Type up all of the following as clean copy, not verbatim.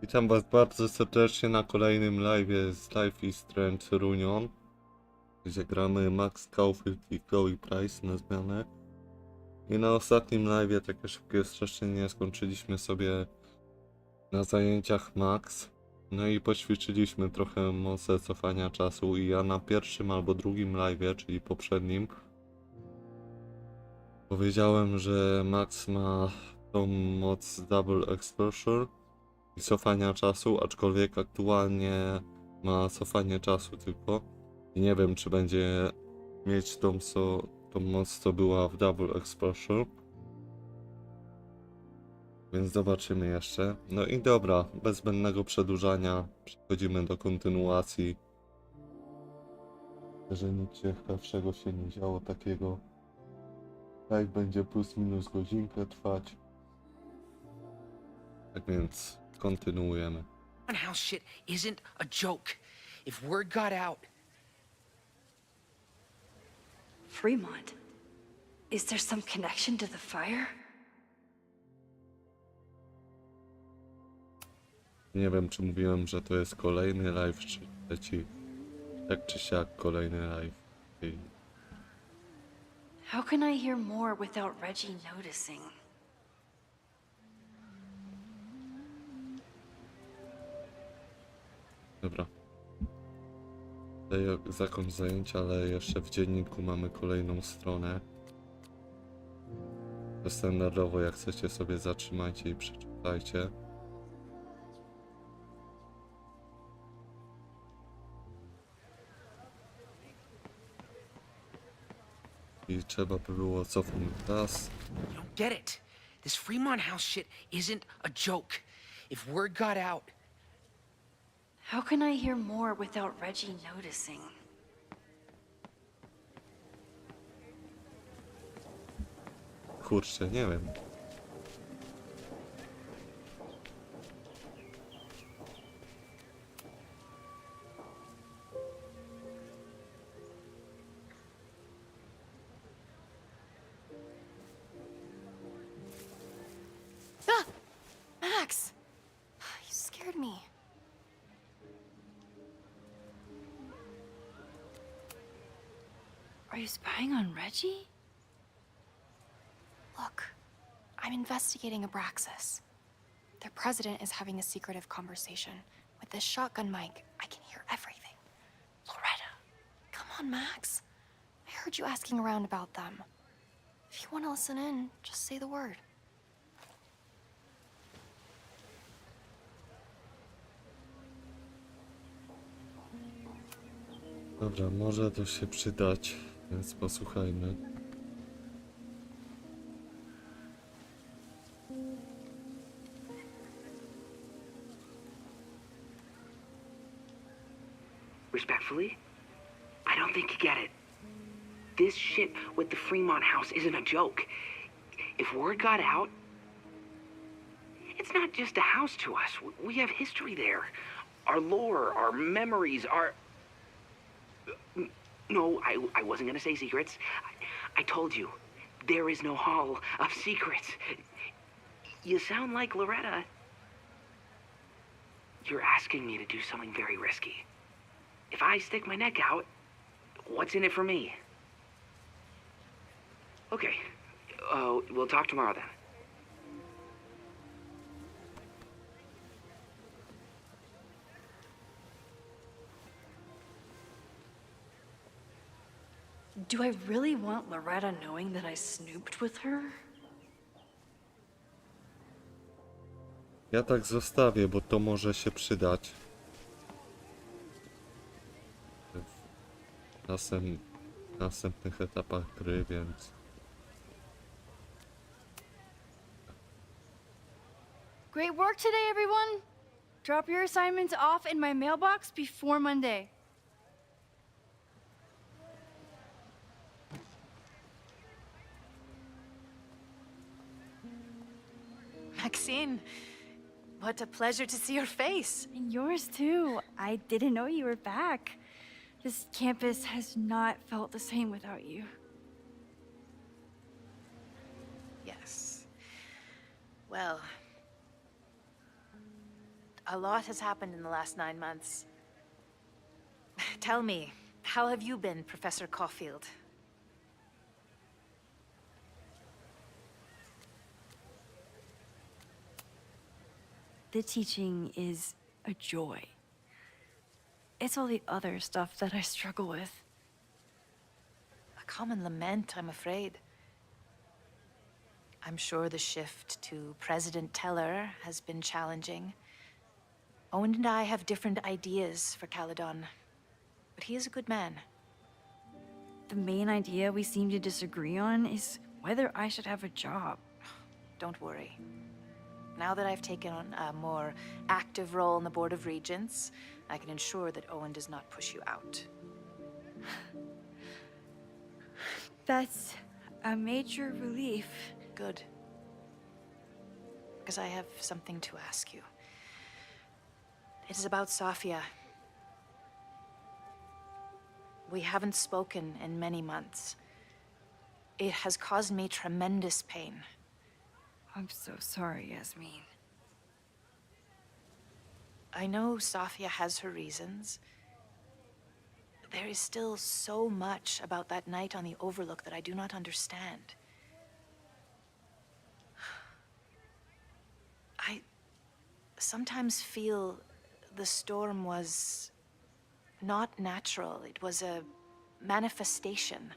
Witam was bardzo serdecznie na kolejnym live'ie z Life is Strange Reunion, gdzie gramy Max, Caulfield i Chloe Price na zmianę. I na ostatnim live'ie takie szybkie streszczenie skończyliśmy sobie na zajęciach Max. No i poćwiczyliśmy trochę moce cofania czasu i ja na pierwszym albo drugim live'ie, czyli poprzednim, powiedziałem, że Max ma tą moc Double Exposure i cofania czasu, aczkolwiek aktualnie ma cofanie czasu tylko i nie wiem, czy będzie mieć tą moc, co była w Double Exposure, więc zobaczymy jeszcze. No i dobra, bez zbędnego przedłużania przechodzimy do kontynuacji, że nic ciekawszego się nie działo takiego. Live będzie plus minus godzinkę trwać, tak więc kontynuujemy. House shit isn't a joke. If word got out... Fremont? Is there some connection to the fire? Nie wiem, czy mówiłem, że to jest kolejny live, czy trzeci. Tak czy siak kolejny live. How can I hear more without Reggie noticing? Dobra. Tutaj zakończ zajęcia, ale jeszcze w dzienniku mamy kolejną stronę. To standardowo, jak chcecie sobie zatrzymajcie i przeczytajcie. I trzeba by było cofnąć czas. You don't get it. This Fremont house shit isn't a joke. If word got out... How can I hear more without Reggie noticing? Kurczę, nie wiem. Ah! Max! You scared me. Are you spying on Reggie? Look, I'm investigating Abraxas. Their president is having a secretive conversation. With this shotgun mic, I can hear everything. Loretta, come on, Max. I heard you asking around about them. If you want to listen in, just say the word. Dobra, może to się przydać, więc posłuchajmy. Respectfully, I don't think you get it. This shit with the Fremont house isn't a joke. If word got out... It's not just a house to us. We have history there. Our lore, our memories, our... No, I wasn't gonna say secrets. I told you, there is no hall of secrets. You sound like Loretta. You're asking me to do something very risky. If I stick my neck out, what's in it for me? Okay, we'll talk tomorrow then. Do I really want Loretta knowing that I snooped with her? Ja tak zostawię, bo to może się przydać w następnych etapach gry, więc... Great work today, everyone! Drop your assignments off in my mailbox before Monday. Maxine, what a pleasure to see your face. And yours too. I didn't know you were back. This campus has not felt the same without you. Yes. Well, A lot has happened in the last 9 months. Tell me, how have you been, Professor Caulfield? The teaching is a joy. It's all the other stuff that I struggle with. A common lament, I'm afraid. I'm sure the shift to President Teller has been challenging. Owen and I have different ideas for Caledon, but he is a good man. The main idea we seem to disagree on is whether I should have a job. Don't worry. Now that I've taken on a more active role in the Board of Regents, I can ensure that Owen does not push you out. That's a major relief. Good. Because I have something to ask you. It is about Safia. We haven't spoken in many months. It has caused me tremendous pain. I'm so sorry, Yasmin. I know Safia has her reasons. There is still so much about that night on the Overlook that I do not understand. I sometimes feel the storm was not natural. It was a manifestation.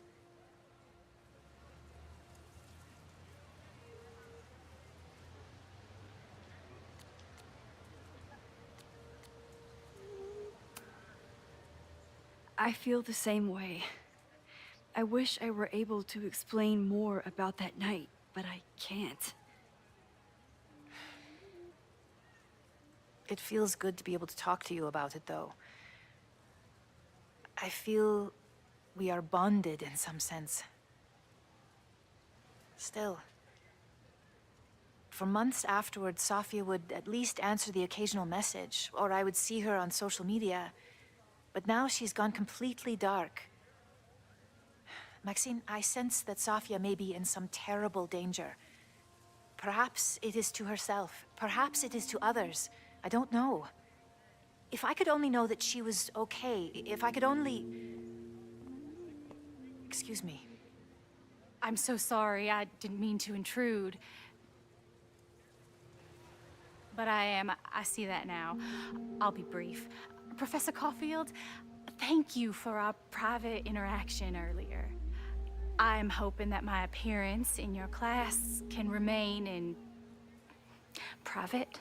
I feel the same way. I wish I were able to explain more about that night, but I can't. It feels good to be able to talk to you about it, though. I feel we are bonded in some sense. Still, for months afterwards, Safia would at least answer the occasional message, or I would see her on social media. But now she's gone completely dark. Maxine, I sense that Safia may be in some terrible danger. Perhaps it is to herself. Perhaps it is to others. I don't know. If I could only know that she was okay, if I could only... Excuse me. I'm so sorry. I didn't mean to intrude. But I see that now. I'll be brief. Professor Caulfield, thank you for our private interaction earlier. I'm hoping that my appearance in your class can remain in private.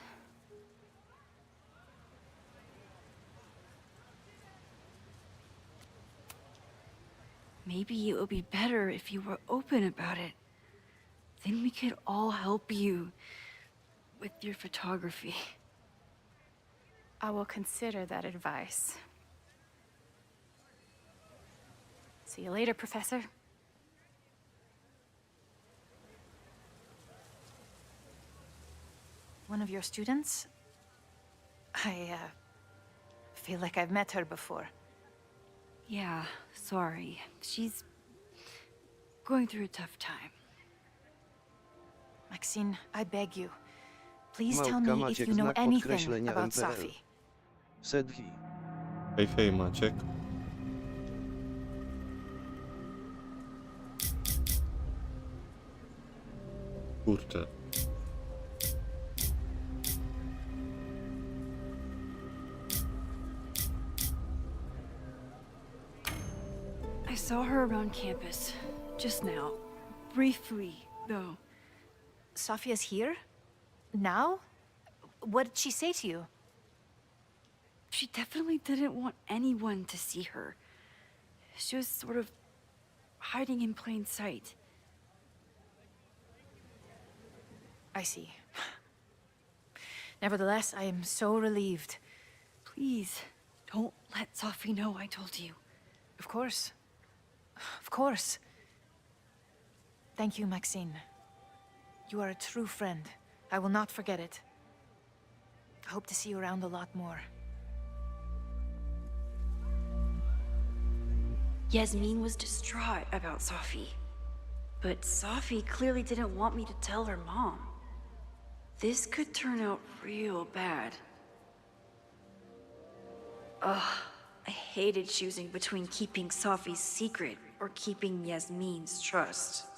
Maybe it would be better if you were open about it. Then we could all help you with your photography. I will consider that advice. See you later, Professor. One of your students? I feel like I've met her before. Yeah, sorry. She's going through a tough time. Maxine, I beg you. Please tell Małpka me if Maciek, you know znak anything podkreślenia about MPL. Safi. Sedhi. Hej, hej Maciek. Kurczę. I saw her around campus, just now. Briefly, though. Safia's here? Now? What did she say to you? She definitely didn't want anyone to see her. She was sort of hiding in plain sight. I see. Nevertheless, I am so relieved. Please, don't let Safi know I told you. Of course. Of course. Thank you, Maxine. You are a true friend. I will not forget it. I hope to see you around a lot more. Yasmin was distraught about Safi. But Safi clearly didn't want me to tell her mom. This could turn out real bad. I hated choosing between keeping Sophie's secret or keeping Yasmin's trust.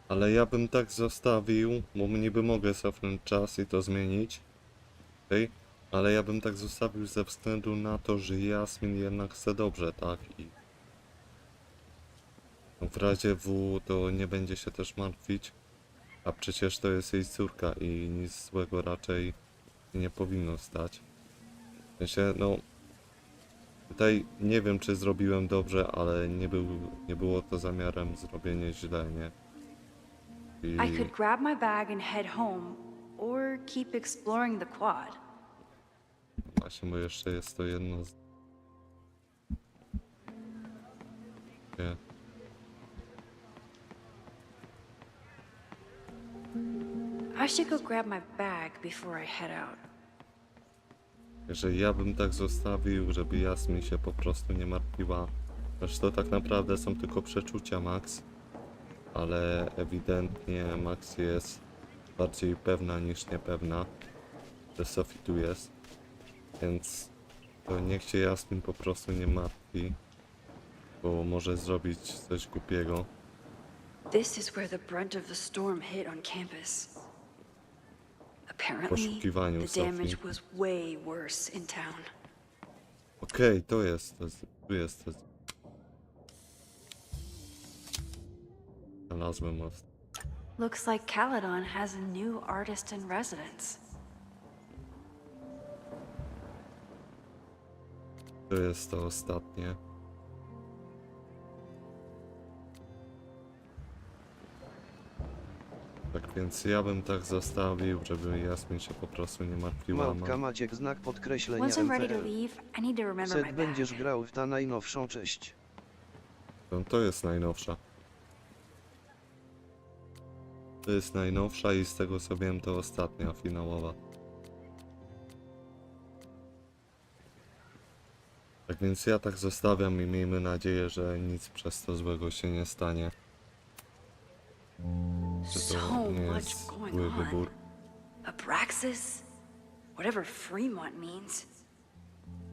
Ale ja bym tak zostawił, bo niby mogę cofnąć czas i to zmienić. Okay? Ale ja bym tak zostawił ze względu na to, że Jasmin jednak chce dobrze, tak? I w razie W to nie będzie się też martwić. A przecież to jest jej córka i nic złego raczej nie powinno stać. W sensie, no... Tutaj nie wiem, czy zrobiłem dobrze, ale nie było to zamiarem zrobienie źle, nie? I could grab my bag and head home, or keep exploring the quad. Właśnie, bo jeszcze jest to jedno z... Nie. I should go grab my bag before I head out. Jeżeli ja bym tak zostawił, żeby Jasmin się po prostu nie martwiła. Zresztą to tak naprawdę są tylko przeczucia Max. Ale ewidentnie Max jest bardziej pewna niż niepewna, że Sophie tu jest. Więc to niech się Jasmin po prostu nie martwi, bo może zrobić coś głupiego. This is where the brunt of the storm hit on campus. Apparently, Poszukiwaniu the Sophie. damage was way worse in town. Okej, tu jest. Znalazłem most. Looks like Caledon has a new artist in residence. To jest to ostatnie. Tak więc ja bym tak zostawił, żeby Jasmin się po prostu nie martwiła. Małpka Maciek znak podkreślenia Once I'm ready to MPL. leave, I need to remember my Set bag. będziesz grał w ta najnowszą część. To jest najnowsza. To jest najnowsza i z tego co wiem to ostatnia finałowa. Tak więc ja tak zostawiam i miejmy nadzieję, że nic przez to złego się nie stanie. Że to So nie much jest going zły on. wybór. Abraxas, whatever Fremont means,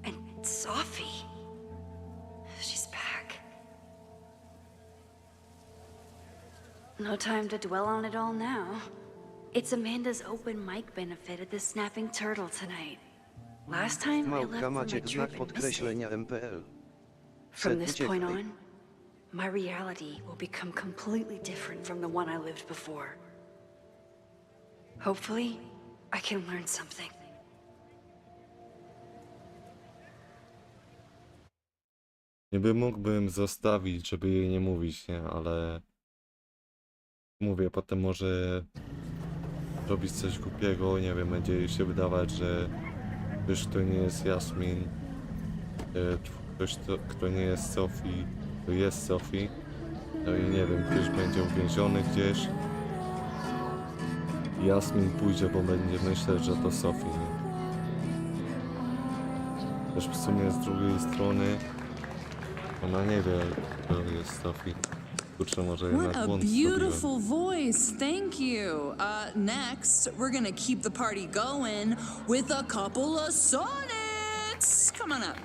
and Sophie. She's back. No time to dwell on it all now. It's Amanda's open mic benefit at the Snapping Turtle tonight. Last time I left Małpka for my Maciek trip znak and missed it. podkreślenia MPL. From Set this point uciekaj. on, my reality will become completely different from the one I lived before. Hopefully, I can learn something. Niby mógłbym zostawić, żeby jej nie mówić, nie, ale mówię, potem może robić coś głupiego, nie wiem, będzie jej się wydawać, że ktoś, kto nie jest Jasmin, ktoś, kto nie jest Sophie, to jest Sophie, no i nie wiem, ktoś będzie uwięziony gdzieś. Jasmin pójdzie, bo będzie myśleć, że to Sophie, nie? Też w sumie z drugiej strony ona nie wie, to jest Sophie. Kurczę, może What jednak a błąd zrobiłem. beautiful voice. Thank you. Next, we're gonna keep the party going with a couple of sonnets. Come on up.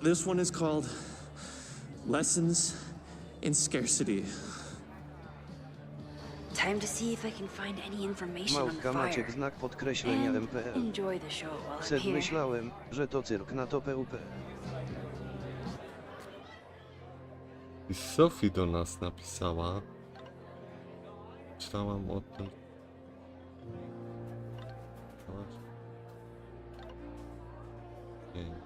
This one is called Lessons in Scarcity. Time to see if I can find any information on the Małpka fire. Maciek znak podkreślenia And MPL. enjoy the show while I'm Set here. myślałem, że to cyrk na to PUP. I Sophie do nas napisała. Myślałam o tym. Nie.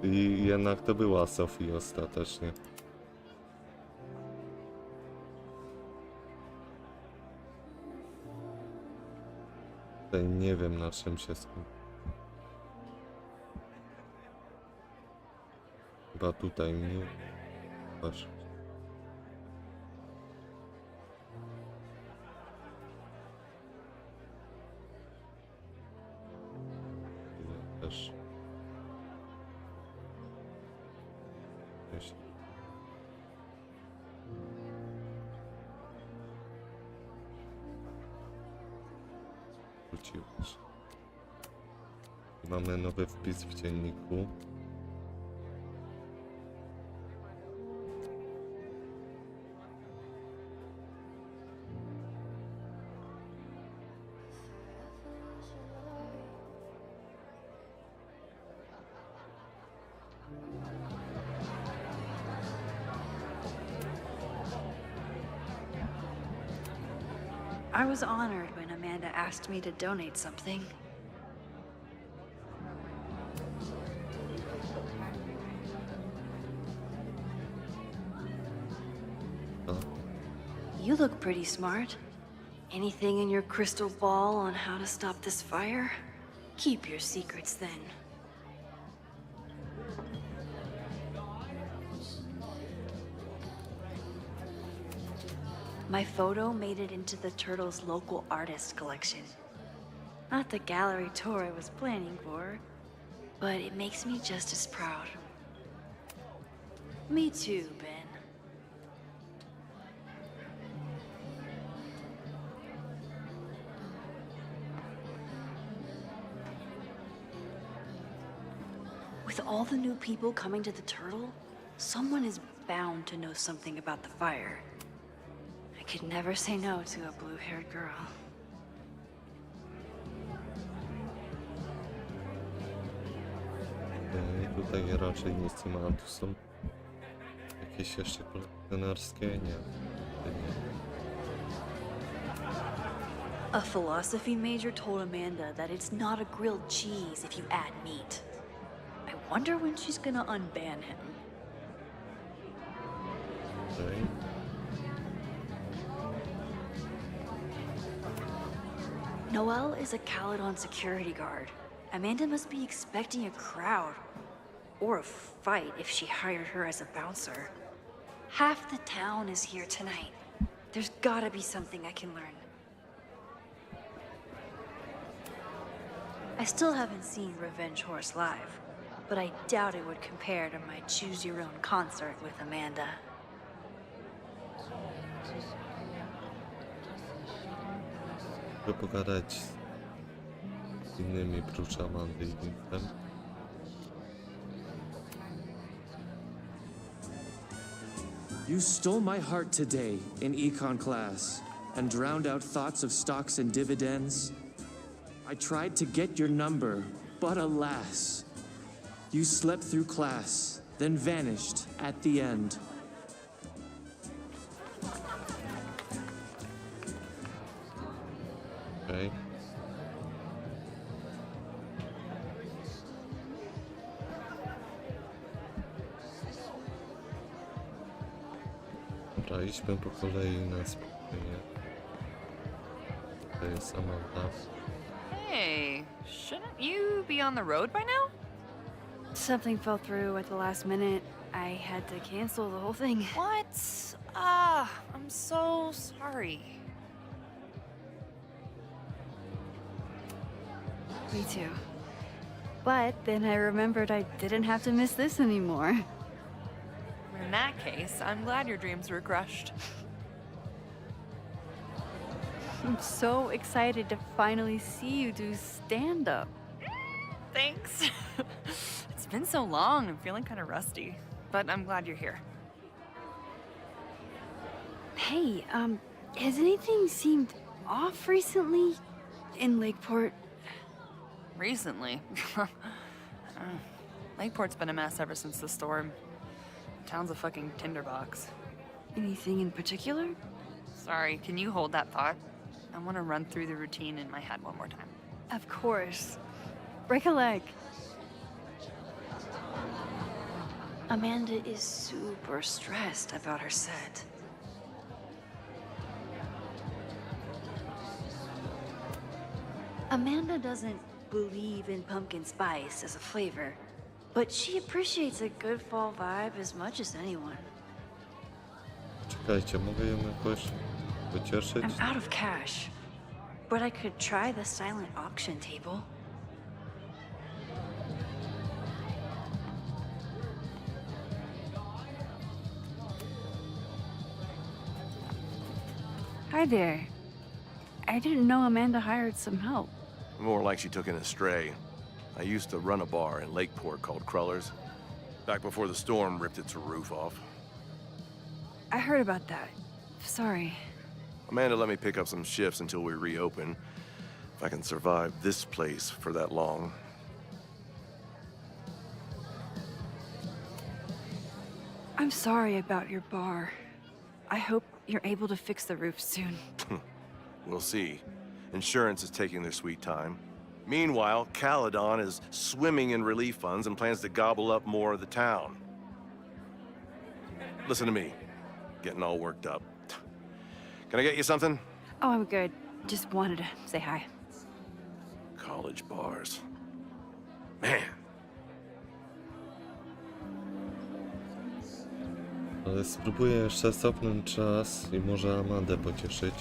I jednak to była Sophie ostatecznie. Tutaj nie wiem, na czym się skończy. chyba tutaj mi... Patrz. Też. Jeśli. Wróciłeś. Mamy nowy wpis w dzienniku. I was honored when Amanda asked me to donate something. O, You look pretty smart. Anything in your crystal ball on how to stop this fire? Keep your secrets then. My photo made it into the Turtle's local artist collection. Not the gallery tour I was planning for, but it makes me just as proud. Me too, Ben. With all the new people coming to the Turtle, someone is bound to know something about the fire. I could never say no to a blue-haired girl. tutaj raczej nic nie ma. Tu są jakieś jeszcze kolekcjonerskie? Nie. Tutaj nie. A philosophy major told Amanda that it's not a grilled cheese if you add meat. I wonder when she's gonna unban him. Okej. Noelle is a Caledon security guard. Amanda must be expecting a crowd. Or a fight if she hired her as a bouncer. Half the town is here tonight. There's gotta be something I can learn. I still haven't seen Revenge Horse live, but I doubt it would compare to my Choose Your Own concert with Amanda. Mogę pogadać z innymi prócz Amandy i Vincem. You stole my heart today in econ class and drowned out thoughts of stocks and dividends. I tried to get your number, but alas, you slept through class, then vanished at the end. Okej. Dobra, idźmy po kolei na spokojnie. To jest Amanda. Hey, shouldn't you be on the road by now? Something fell through at the last minute. I had to cancel the whole thing. What? I'm so sorry. Me too. But then I remembered I didn't have to miss this anymore. In that case, I'm glad your dreams were crushed. I'm so excited to finally see you do stand-up. Thanks. It's been so long, I'm feeling kind of rusty. But I'm glad you're here. Hey, has anything seemed off recently in Lakeport? Recently. Lakeport's been a mess ever since the storm. Town's a fucking tinderbox. Anything in particular? Sorry, can you hold that thought? I want to run through the routine in my head one more time. Of course. Break a leg. Amanda is super stressed about her set. Amanda doesn't believe in pumpkin spice as a flavor, But she appreciates a good fall vibe as much as anyone. Czekajcie, mogę ją jakoś pocieszyć? I'm out of cash, but I could try the silent auction table. Hi there. I didn't know Amanda hired some help. More like she took in a stray. I used to run a bar in Lakeport called Crullers, back before the storm ripped its roof off. I heard about that. Sorry. Amanda let me pick up some shifts until we reopen. If I can survive this place for that long. I'm sorry about your bar. I hope you're able to fix the roof soon. We'll see. Insurance is taking their sweet time. Meanwhile, Caledon is swimming in relief funds and plans to gobble up more of the town. Listen to me. Getting all worked up. Can I get you something? Oh, I'm good. Just wanted to say hi. College bars. Man. Ale spróbuję jeszcze cofnąć czas i może Amandę pocieszyć.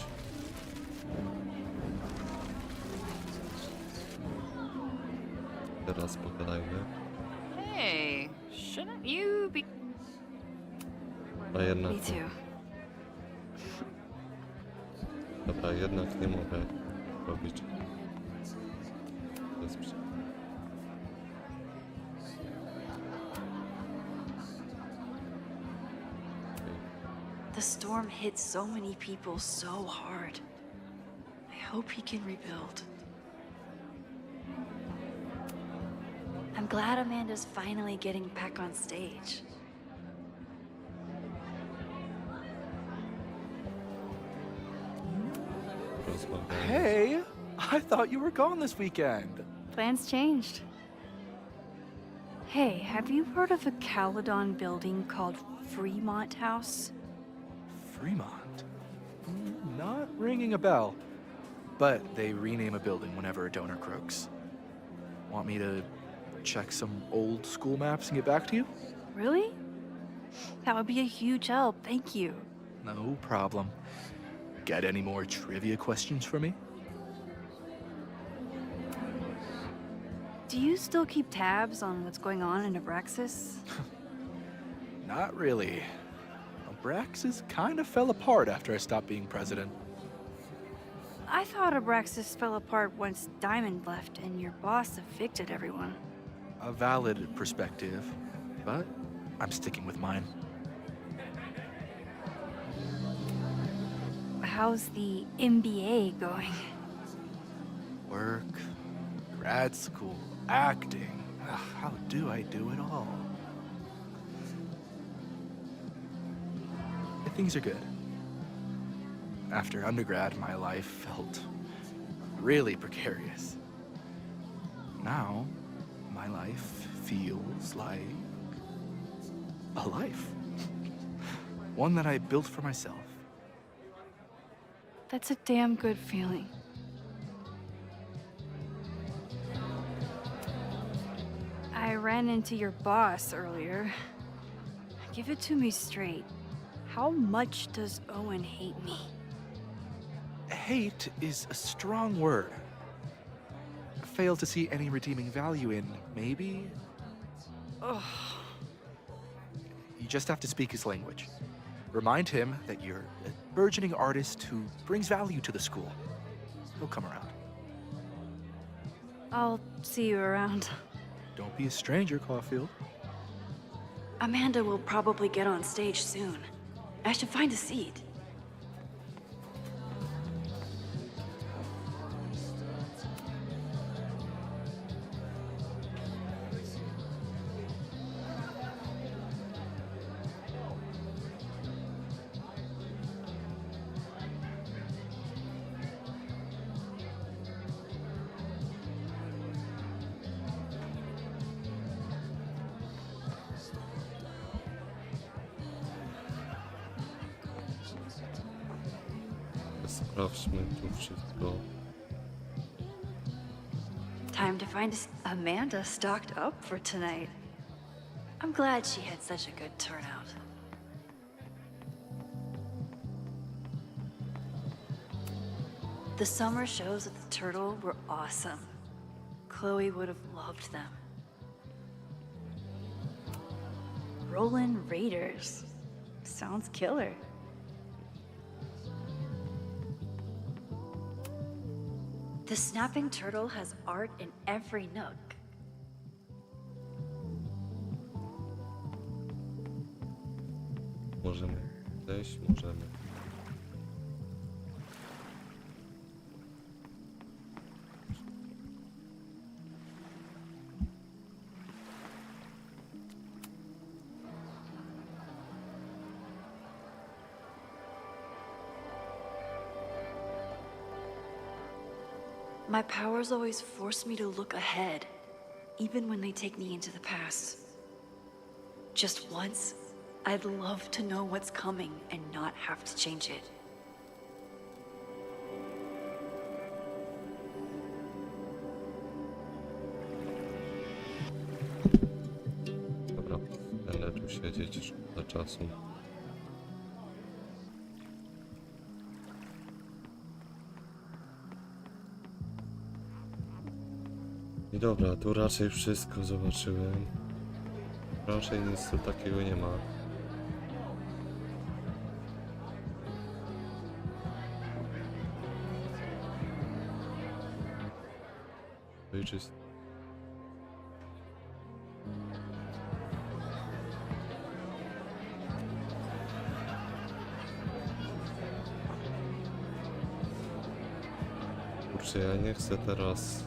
Teraz pogadajmy. Hey, shouldn't you be... A jednak Me nie. too. Dobra, jednak nie mogę robić. To jest The storm hit so many people so hard. I hope he can rebuild. I'm glad Amanda's finally getting back on stage. rozmawiając. Hey, I thought you were gone this weekend. Plans changed. Hey, have you heard of a Caledon building called Fremont House? Fremont? Not ringing a bell. But they rename a building whenever a donor croaks. Want me to check some old school maps and get back to you? Really? That would be a huge help, thank you. No problem. Got any more trivia questions for me? Do you still keep tabs on what's going on in Abraxas? Not really. Abraxas kind of fell apart after I stopped being president. I thought Abraxas fell apart once Diamond left and your boss evicted everyone. A valid perspective, but I'm sticking with mine. How's the MBA going? Work, grad school, acting. Ugh, how do I do it all? Things are good. After undergrad, my life felt really precarious. Now, my life feels like a life. One that I built for myself. That's a damn good feeling. I ran into your boss earlier. Give it to me straight. How much does Owen hate me? Hate is a strong word. Fail to see any redeeming value in, maybe? Ugh. You just have to speak his language. Remind him that you're a burgeoning artist who brings value to the school. He'll come around. I'll see you around. Don't be a stranger, Caulfield. Amanda will probably get on stage soon. I should find a seat. Sprawdźmy tu wszystko. Time to find Amanda stocked up for tonight. I'm glad she had such a good turnout. The summer shows at the Turtle were awesome. Chloe would have loved them. Rollin' Raiders. Sounds killer. The Snapping Turtle has art in every nook. Możemy zejść, możemy. My powers always force me to look ahead, even when they take me into the past. Just once, I'd love to know what's coming and not have to change it. Dobra, będę tu siedzieć, szkoda czasu. I dobra, tu raczej wszystko zobaczyłem. Raczej nic tu takiego nie ma. Czysto. Kurczę, ja nie chcę teraz.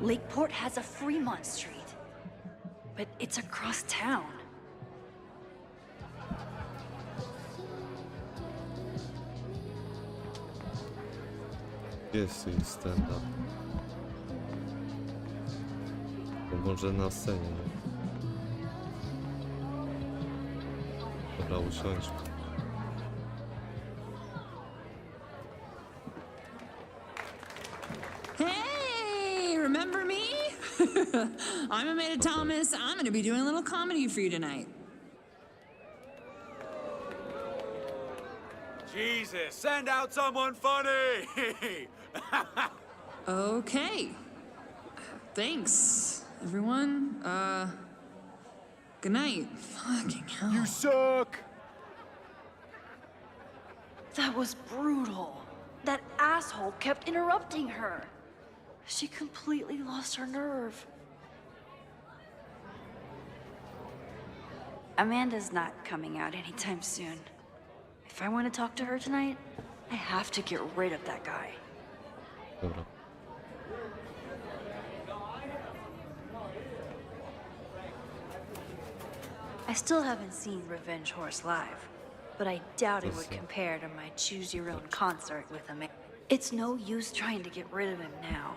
Lakeport has a Fremont Street, but it's across town. Jest jej stand-up. To może na scenie. Dobra, usiądźmy. Hey, remember me? I'm Amanda Thomas. I'm going to be doing a little comedy for you tonight. Jesus, send out someone funny! Okay. Thanks, everyone. Good night. Fucking hell. You suck! That was brutal. That asshole kept interrupting her. She completely lost her nerve. Amanda's not coming out anytime soon. If I want to talk to her tonight, I have to get rid of that guy. Dobra. I still haven't seen Revenge Horse live, but I doubt it would compare to my Choose Your Own concert with Amanda. It's no use trying to get rid of him now.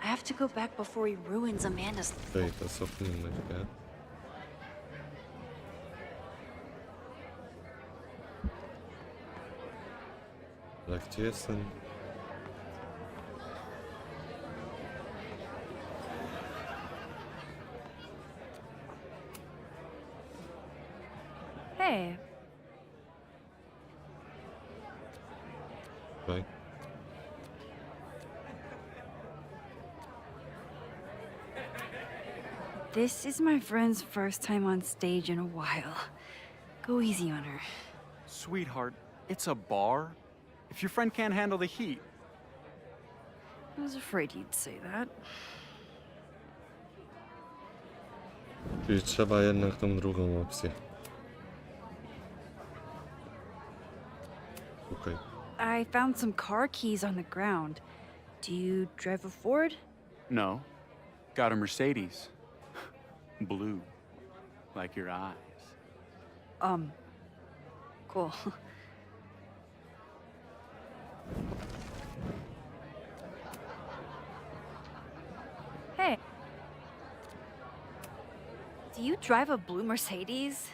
I have to go back before he ruins Amanda's... Okej, to cofnijmy się. Ale gdzie jest ten... Hey, Tutaj? this is my friend's first time on stage in a while. Go easy on her. Sweetheart, it's a bar. If your friend can't handle the heat. I was afraid you'd say that. Czyli trzeba jednak tą drugą opcję. Okay. I found some car keys on the ground. Do you drive a Ford? No. Got a Mercedes. Blue. Like your eyes. Cool. Hey. Do you drive a blue Mercedes?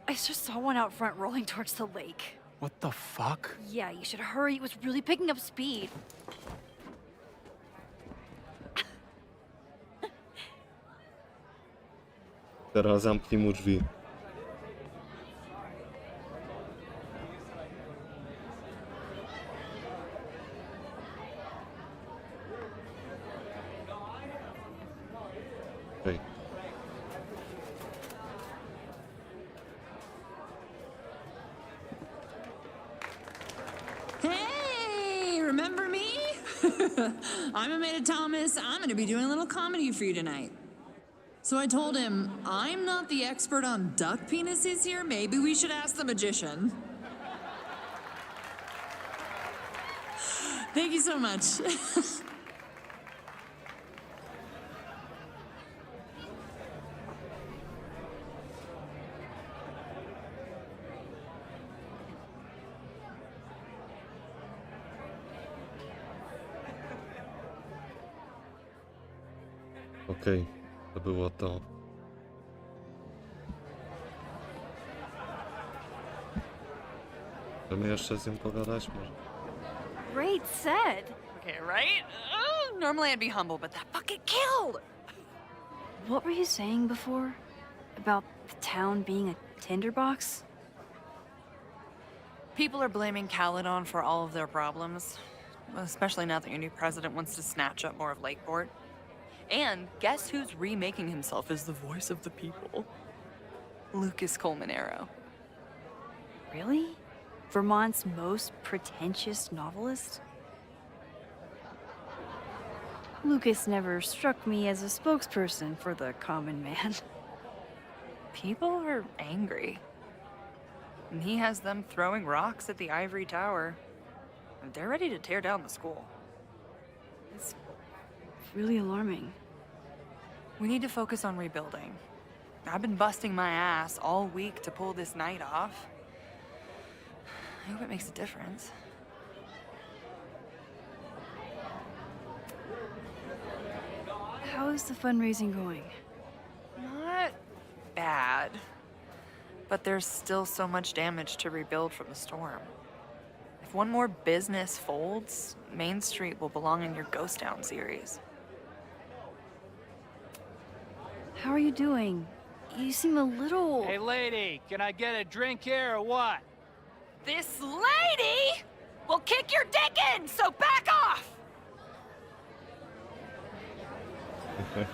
I just saw one out front rolling towards the lake. What the fuck? Yeah, you should hurry. It was really picking up speed. Teraz zamknij mu drzwi. Okej. Hey, remember me? I'm Amanda Thomas. I'm gonna be doing a little comedy for you tonight. So I told him, I'm not the expert on duck penises here. Maybe we should ask the magician. Thank you so much. Okej, to było to. Chcemy jeszcze z nim pogadać może? Great set. Okay, right? Normally I'd be humble, but that fucking killed! What were you saying before? About the town being a tinderbox? People are blaming Caledon for all of their problems, especially now that your new president wants to snatch up more of Lakeport. And guess who's remaking himself as the voice of the people? Lucas Colmanero. Really? Vermont's most pretentious novelist? Lucas never struck me as a spokesperson for the common man. People are angry. And he has them throwing rocks at the Ivory Tower. And they're ready to tear down the school. It's really alarming. We need to focus on rebuilding. I've been busting my ass all week to pull this night off. I hope it makes a difference. How is the fundraising going? Not bad. But there's still so much damage to rebuild from the storm. If one more business folds, Main Street will belong in your Ghost Town series. How are you doing? You seem a little... Hey, lady, can I get a drink here or what? This lady will kick your dick in, so back off!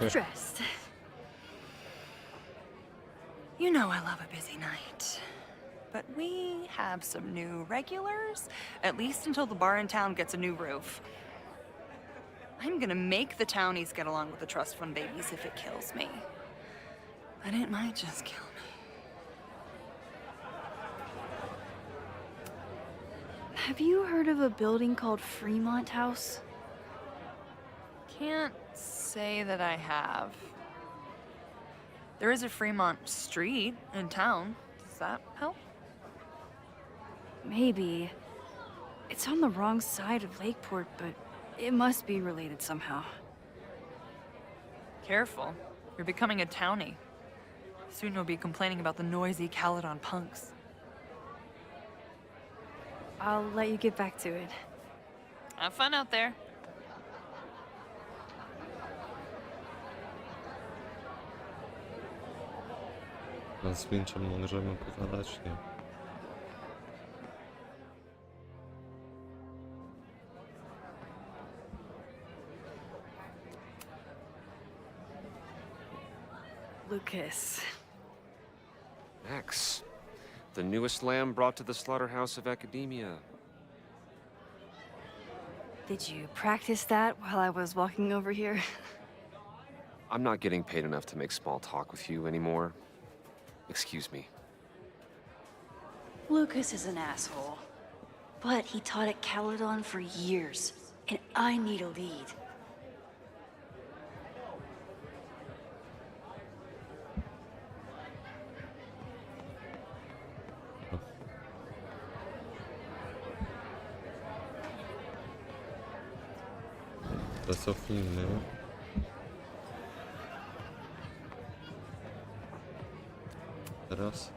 Stressed. You know I love a busy night. But we have some new regulars, at least until the bar in town gets a new roof. I'm gonna make the townies get along with the trust fund babies if it kills me. But it might just kill me. Have you heard of a building called Fremont House? Can't say that I have. There is a Fremont Street in town. Does that help? Maybe. It's on the wrong side of Lakeport, but it must be related somehow. Careful. You're becoming a townie. Soon you'll be complaining about the noisy Caledon punks. I'll let you get back to it. Have fun out there. A z Winczem możemy pogadać? Nie. Lucas. Max, the newest lamb brought to the slaughterhouse of academia. Did you practice that while I was walking over here? I'm not getting paid enough to make small talk with you anymore. Excuse me. Lucas is an asshole. But he taught at Caledon for years, and I need a lead. Cofnijmy. Teraz.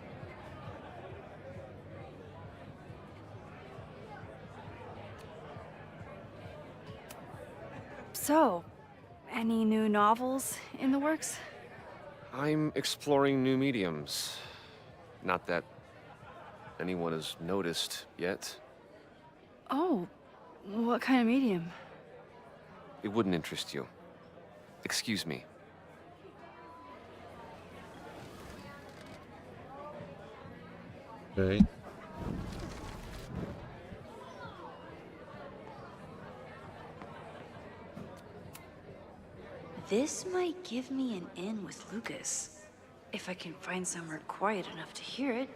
So, any new novels in the works? I'm exploring new mediums. Not that anyone has noticed yet. Oh, what kind of medium? It wouldn't interest you. Excuse me. Okay. This might give me an in with Lucas, if I can find somewhere quiet enough to hear it.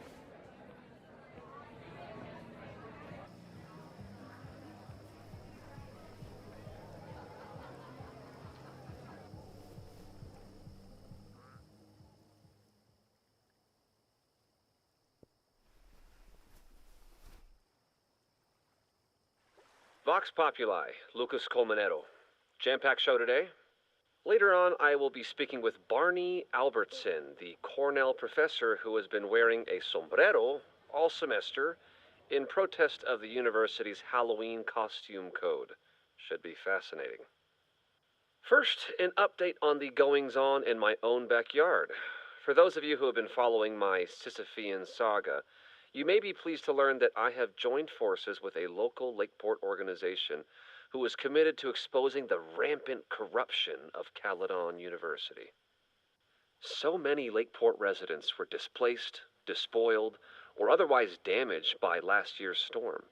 Vox Populi, Lucas Colmenero. Jam-packed show today? Later on, I will be speaking with Barney Albertson, the Cornell professor who has been wearing a sombrero all semester in protest of the university's Halloween costume code. Should be fascinating. First, an update on the goings-on in my own backyard. For those of you who have been following my Sisyphean saga, you may be pleased to learn that I have joined forces with a local Lakeport organization who is committed to exposing the rampant corruption of Caledon University. So many Lakeport residents were displaced, despoiled, or otherwise damaged by last year's storm,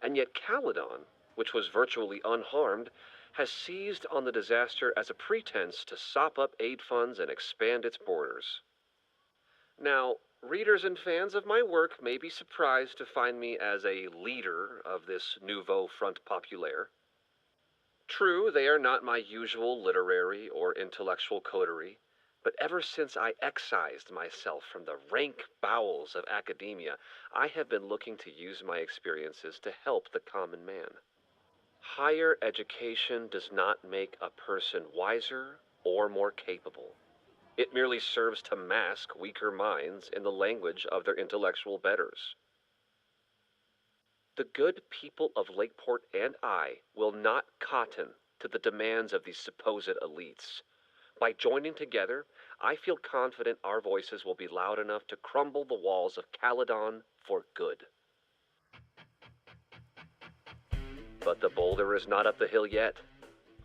and yet Caledon, which was virtually unharmed, has seized on the disaster as a pretense to sop up aid funds and expand its borders. Now, readers and fans of my work may be surprised to find me as a leader of this nouveau front populaire. True, they are not my usual literary or intellectual coterie, but ever since I excised myself from the rank bowels of academia, I have been looking to use my experiences to help the common man. Higher education does not make a person wiser or more capable. It merely serves to mask weaker minds in the language of their intellectual betters. The good people of Lakeport and I will not cotton to the demands of these supposed elites. By joining together, I feel confident our voices will be loud enough to crumble the walls of Caledon for good. But the boulder is not up the hill yet.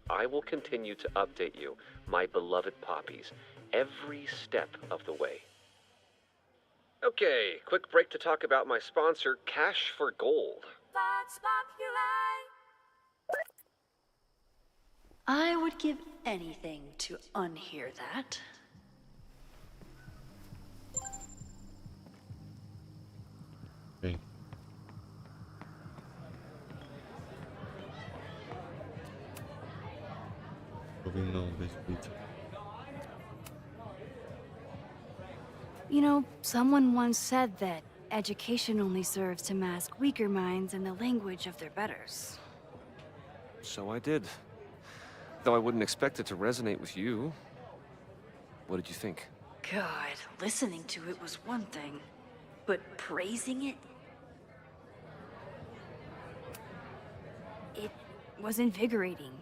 I will continue to update you, my beloved poppies, every step of the way. Okay, quick break to talk about my sponsor, Cash for Gold. I would give anything to unhear that. Okay. Powinno być bit. You know, someone once said that education only serves to mask weaker minds in the language of their betters. So I did. Though I wouldn't expect it to resonate with you. What did you think? God, listening to it was one thing, but praising it? It was invigorating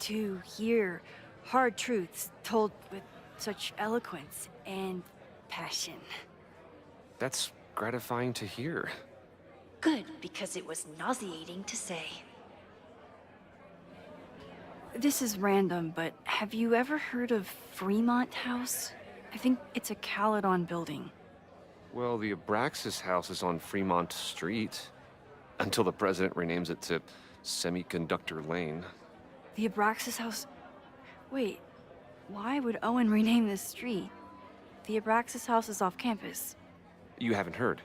to hear hard truths told with such eloquence and passion. That's gratifying to hear. Good, because it was nauseating to say. This is random, but have you ever heard of Fremont House? I think it's a Caledon building. Well, the Abraxas house is on Fremont Street. Until the president renames it to Semiconductor Lane. The Abraxas House... Wait, why would Owen rename this street? The Abraxas House is off campus. You haven't heard.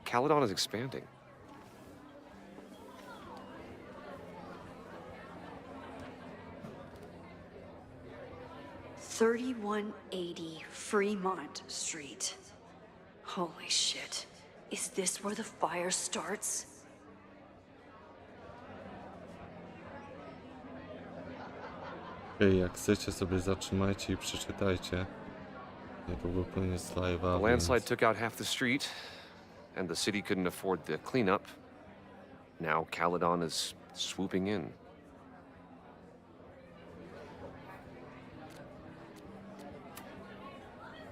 Caledon is expanding. $3180 Fremont Street. Holy shit. Is this where the fire starts? Okej, jak chcecie sobie zatrzymajcie i przeczytajcie. Niedługo koniec live'a, The landslide więc... took out half the street, and the city couldn't afford the cleanup. Now Caledon is swooping in.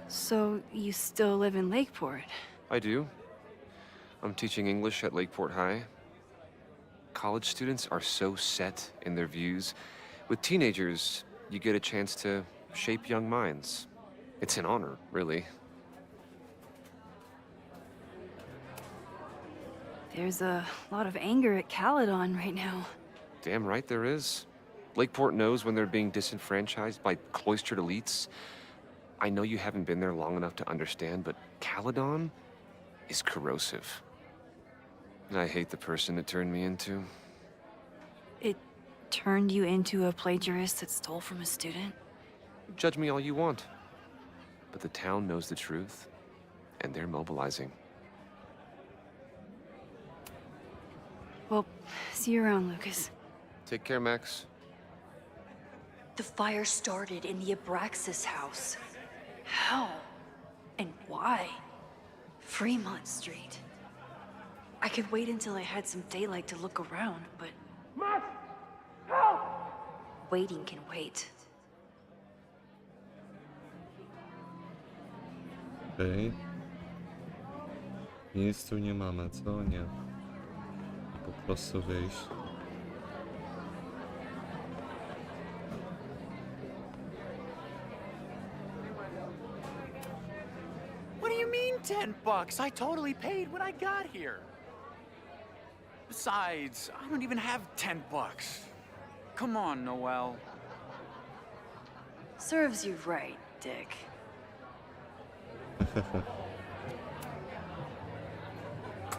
So, you still live in Lakeport? I do. I'm teaching English at Lakeport High. College students are so set in their views. With teenagers, you get a chance to shape young minds. It's an honor, really. There's a lot of anger at Caledon right now. Damn right there is. Lakeport knows when they're being disenfranchised by cloistered elites. I know you haven't been there long enough to understand, but Caledon is corrosive. And I hate the person it turned me into. It turned you into a plagiarist that stole from a student? Judge me all you want. But the town knows the truth, and they're mobilizing. Well, see you around, Lucas. Take care, Max. The fire started in the Abraxas house. How? And why? Fremont Street. I could wait until I had some daylight to look around, but... Max! Help! Waiting can wait. Okej. Nic tu nie mamy, co? Nie. Po prostu wyjść. What do you mean $10? I totally paid when I got here. Besides, I don't even have $10. Come on, Noel. Serves you right, Dick.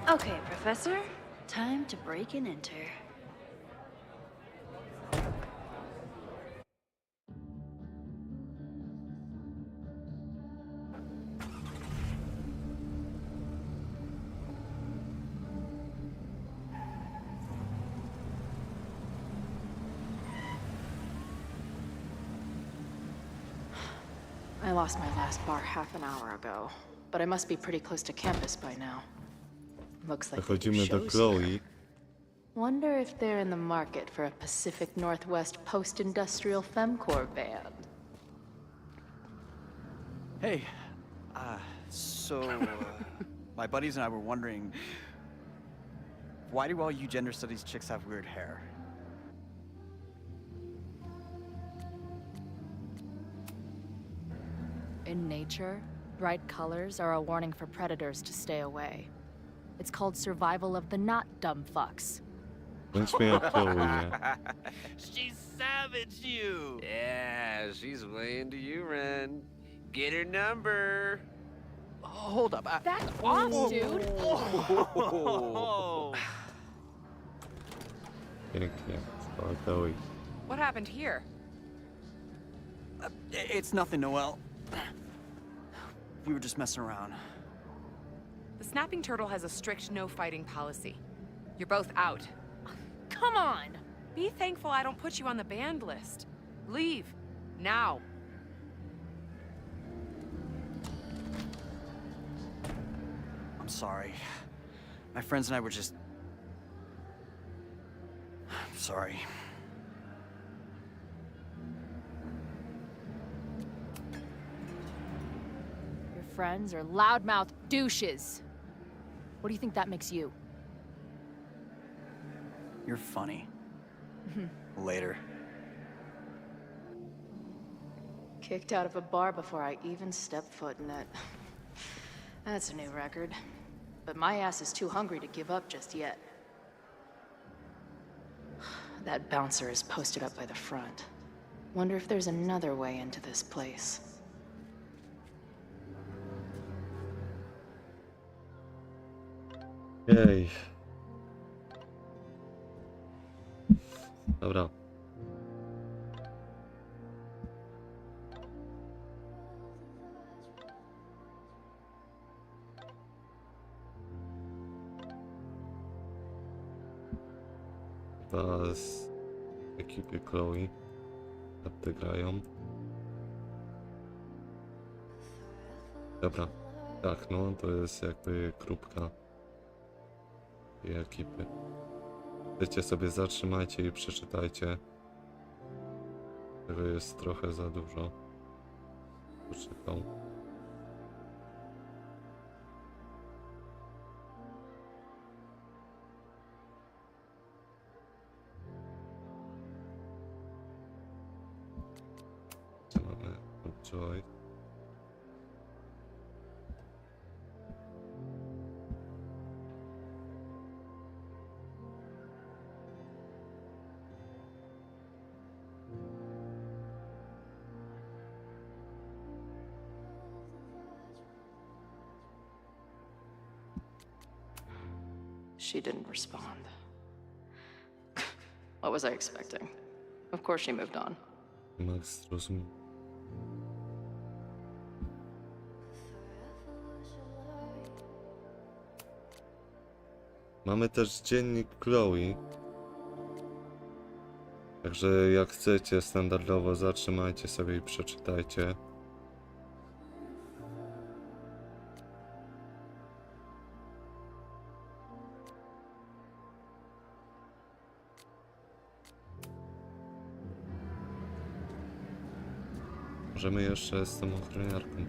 Okay, Professor. Time to break and enter. I lost my last bar half an hour ago, but I must be pretty close to campus by now. Looks like they do Dochodzimy do shows Chloe. here. Wonder if they're in the market for a Pacific Northwest post-industrial femcore band. Hey, my buddies and I were wondering, why do all you gender studies chicks have weird hair? In nature, bright colors are a warning for predators to stay away. It's called survival of the not dumb fucks. Bądź mnie jak Chloe, nie? She savaged you! Yeah, she's way into you, Ren. Get her number. Hold up. Back off, dude! Oh. Pięknie. Spała Chloe. What happened here? It's nothing, Noel. We were just messing around. The snapping turtle has a strict no fighting policy. You're both out. Come on! Be thankful I don't put you on the banned list. Leave. Now. I'm sorry. My friends and I were just... I'm sorry. Your friends are loudmouth douches. What do you think that makes you? You're funny. Later. Kicked out of a bar before I even stepped foot in it. That's a new record. But my ass is too hungry to give up just yet. That bouncer is posted up by the front. Wonder if there's another way into this place. Jej. Dobra. Teraz ekipy Chloe grają. Dobra. Tak, no to jest jakby kropka tej ekipy. Wiecie, sobie zatrzymajcie i przeczytajcie. Tego jest trochę za dużo. Poczytał. Joy. She didn't respond. What was I expecting? Of course she moved on. Max, rozumiem. Mamy też dziennik Chloe. Także jak chcecie, standardowo zatrzymajcie sobie i przeczytajcie. Możemy jeszcze z tą ochroniarką.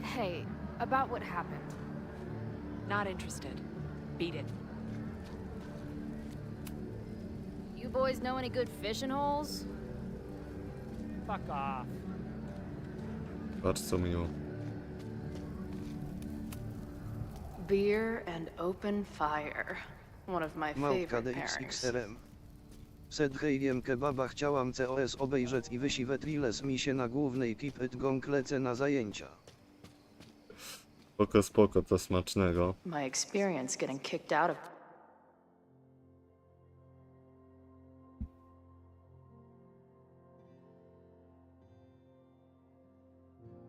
Hey, about what happened. Not interested. Beat it. You boys know any good fishing holes? Fuck off. Bardzo miło. Beer and open fire. One of my Małpka favorite pairings. DXXRM. Przed hejwiem kebaba chciałam COS obejrzeć i wysiwet riles mi się na głównej keep it gong lecę na zajęcia. Spoko, spoko, to smacznego. My experience getting kicked out of...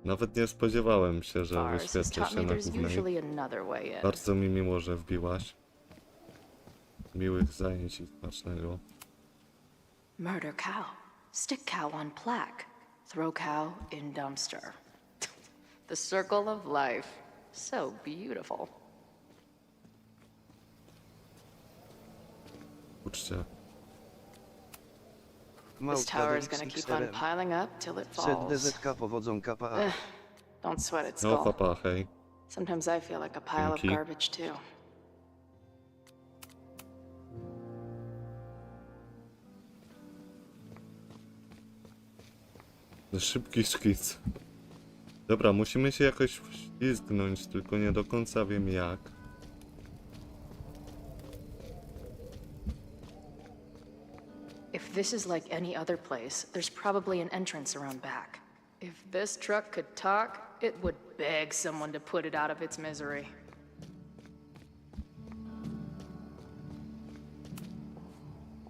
Nawet nie spodziewałem się, że Bars has wyświetlę taught się me na there's głównej. usually another way in. Bardzo mi miło, że wbiłaś. Miłych zajęć i smacznego. Murder cow. Stick cow on plaque. Throw cow in dumpster. The circle of life. So beautiful. Uczcie. This tower is gonna keep on piling up till it falls. ZDZK powodzą KPA. Don't sweat it, No Skull. papa, hej. Sometimes I feel like a pile of Dzięki. garbage too. Szybki szkic. Dobra, musimy się jakoś wślizgnąć, tylko nie do końca wiem jak. If this is like any other place, there's probably an entrance around back. If this truck could talk, it would beg someone to put it out of its misery.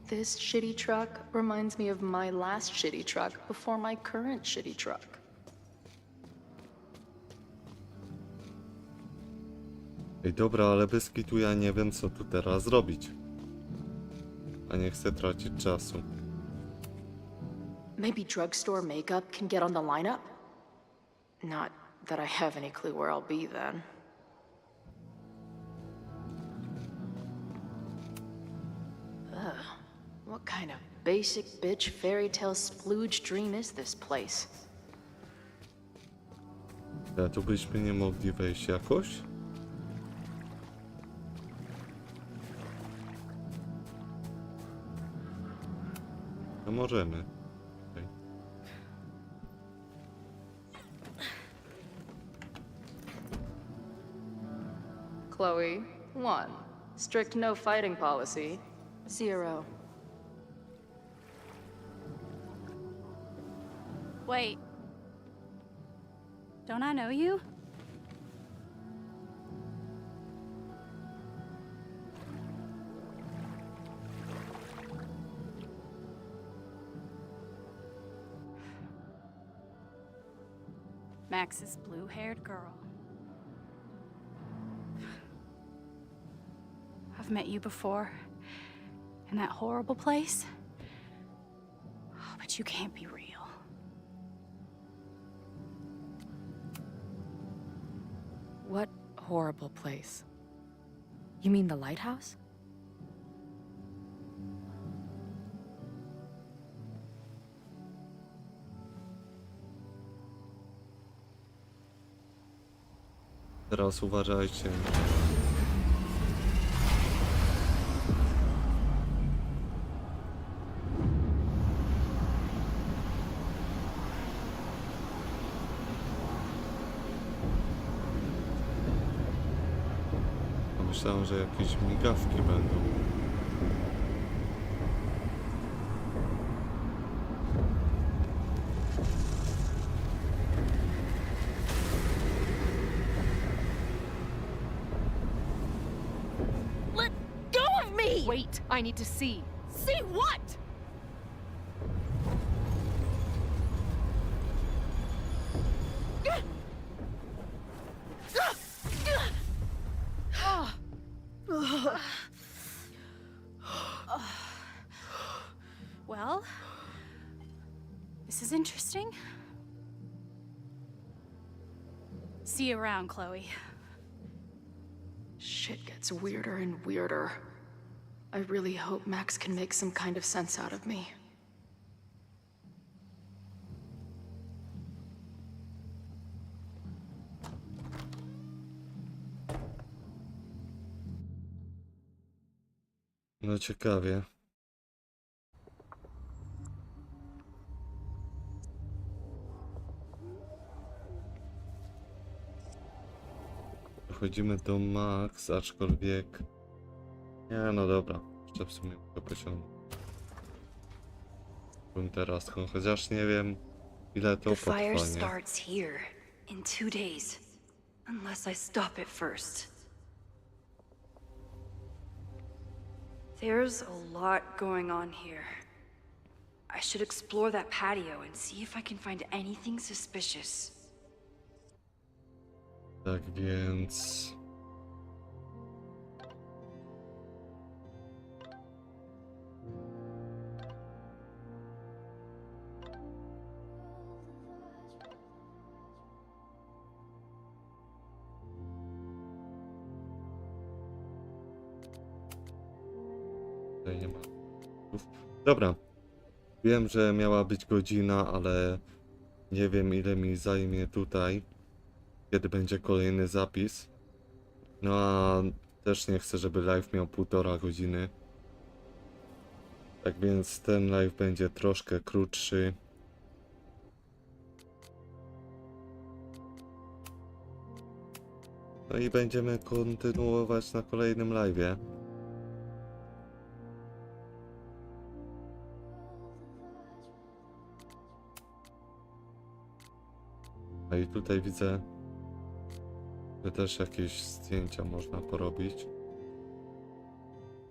This shitty truck reminds me of my last shitty truck before my current shitty truck. Ej, dobra, ale bez kitu ja nie wiem, co tu teraz robić. A nie chcę tracić czasu. Maybe drugstore makeup can get on the lineup? Not that I have any clue where I'll be then. Ugh, what kind of basic bitch fairy tale splooge dream is this place? A tu byśmy nie mogli wejść jakoś? No możemy. Okej. Chloe, 1. Strict no fighting policy. 0. Wait. Don't I know you? Max's blue-haired girl. I've met you before. In that horrible place. Oh, but you can't be real. What horrible place? You mean the lighthouse? Teraz uważajcie. myślałem, że jakieś migawki będą. Let go of me! Wait, I need to see. See what? Well, this is interesting. See you around, Chloe. Shit gets weirder and weirder. I really hope Max can make some kind of sense out of me. No ciekawie. Wchodzimy do Max, aczkolwiek... Nie, no dobra. Jeszcze w sumie mogę pociągnąć. Teraz, chociaż nie wiem, ile to The fire potrwa, nie? starts here in 2 days, unless I stop it first. There's a lot going on here. I should explore that patio and see if I can find anything suspicious. Tak więc... Tutaj nie ma. Dobra. Wiem, że miała być godzina, ale nie wiem, ile mi zajmie tutaj, kiedy będzie kolejny zapis. No a też nie chcę, żeby live miał 1,5 godziny. Tak więc ten live będzie troszkę krótszy. No i będziemy kontynuować na kolejnym live'ie. No i tutaj widzę, że też jakieś zdjęcia można porobić.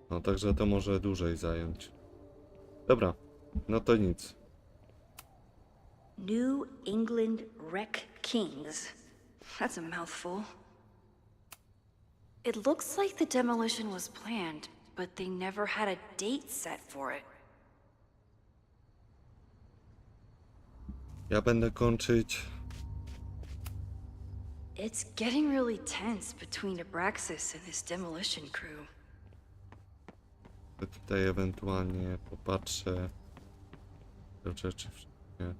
No także to może dłużej zająć. Dobra, no to nic. New England Wreck Kings. That's a mouthful. It looks like the demolition was planned, but they never had a date set for it. Ja będę kończyć. It's getting really tense between Abraxas and his demolition crew. Tutaj ewentualnie popatrzę te rzeczy wszystkie.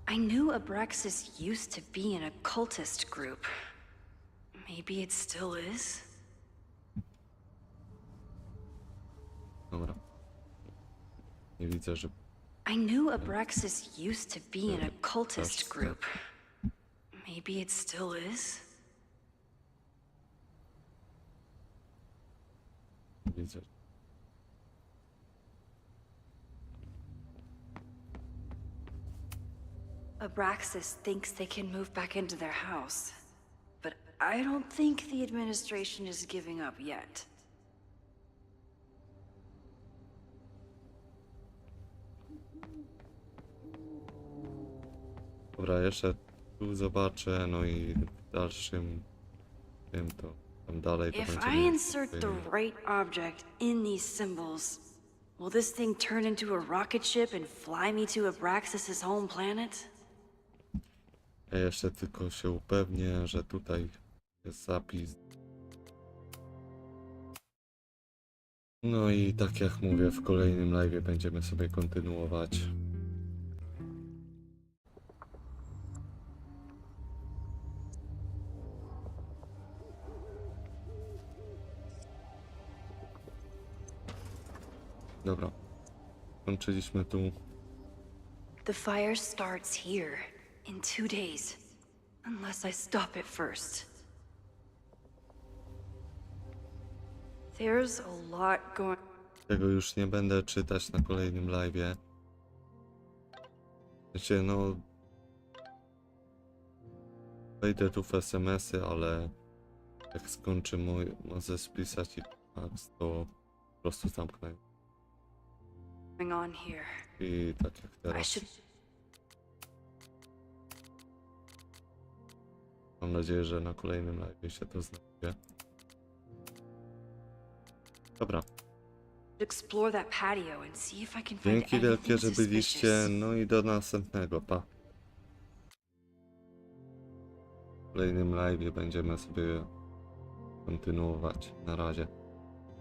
I knew Abraxas used to be in a cultist group. Maybe it still is? Dobra. Nie widzę, że... I knew Abraxas used to be in a cultist group. Maybe it still is? Widzę. Abraxas thinks they can move back into their house. But I don't think the administration is giving up yet. Dobra, jeszcze tu zobaczę, no i w dalszym tym to tam dalej to If będzie I mniej insert the więcej. right object in these symbols, will this thing turn into a rocket ship and fly me to Abraxas's home planet? Ja jeszcze tylko się upewnię, że tutaj jest zapis. No i tak jak mówię, w kolejnym live będziemy sobie kontynuować. Dobra. Kończyliśmy tu. The fire starts here in 2 days, unless I stop it first. There's a lot going. Tego już nie będę czytać na kolejnym live'ie. Wiecie, no... Wejdę tu w SMS-y, ale... Jak skończy może spisać i Max, to po prostu zamknę. Going on here. I tak jak I teraz. should. Mam nadzieję, że na kolejnym live'ie się to znajdzie. Dobra. Explore that patio and see if I can find Dzięki wielkie, anything że byliście. suspicious. No i do następnego. Pa. W kolejnym live'ie będziemy sobie kontynuować. Na razie.